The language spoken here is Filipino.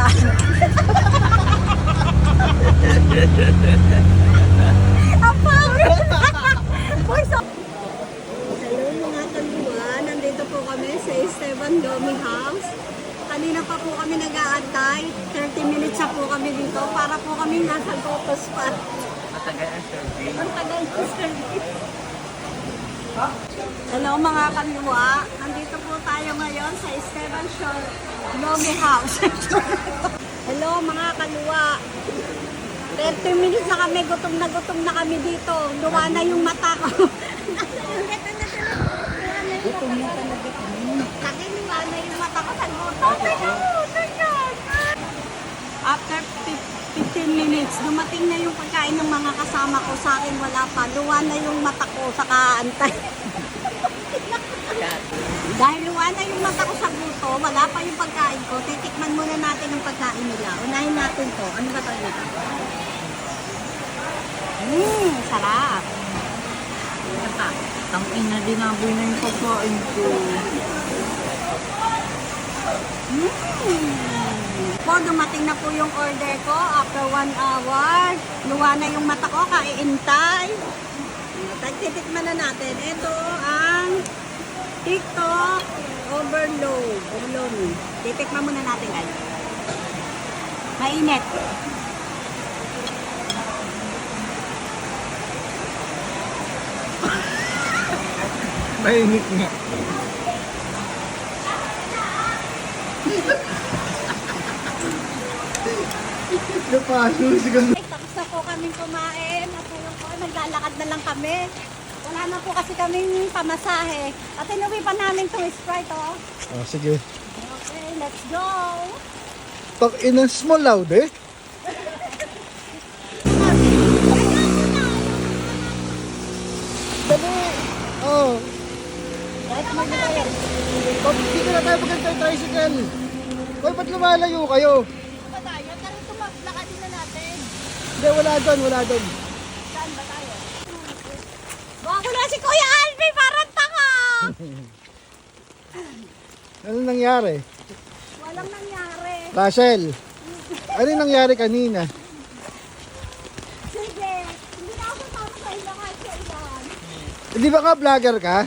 ba? Ang pangit! Boy, so... Hello mga kaluwa, nandito po kami sa Esteban Lomi House. Kanina pa po kami nag-aantay. 30 minutes na po kami dito para po kami nasa Goto Spot. Matagal ang serving. Ang tagal po service. Hello mga kaluwa, nandito po tayo ngayon sa Esteban Lomi House. Hello mga kaluwa. 30 minutes na kami, gutom na kami dito. Luwa na yung mata ko. Gutom na talaga kami. Luwa na yung mata ko sa gutom. After 15 minutes, dumating na yung pagkain ng mga kasama ko. Sa akin wala pa. Luwa na yung mata ko sa kaantay. Dahil luwa na yung mata ko sa guto, wala pa yung pagkain ko. Titikman muna natin yung pagkain nila. Unahin natin to. Ano ba ito nito? Sarap. Ano pa? Ang ina, dinaboy na yung pagkain ko. Po, dumating na po yung order ko after 1 hour. Luwa na yung mata ko, kaiintay. Titikman na natin. Ito ang TikTok overload. Titikman muna natin guys. Mainit. Mainit nga. Napaso siguro. Tapos na po kaming kumain. At ngayon po, naglalakad na lang kami. Wala na po kasi kaming pamasahe. At inuwi pa namin itong Sprite, oh. Oh, sige. Okay, let's go. Pag in a small loud eh. Dali. Oh. Right, mag-tayo. Dito na tayo magantay tricycle. Hoy, ba't lumalayo kayo? Ba tayo? Tara, tumaglakadin na natin. Hindi, wala doon. Saan ba tayo? Bago na si Kuya Alvin, parang tanga! Ano nangyari? Walang nangyari. Rachel, ano yung nangyari kanina? Sige, hindi na ako tama sa ilangan sa ilan. Di ba ka vlogger ka?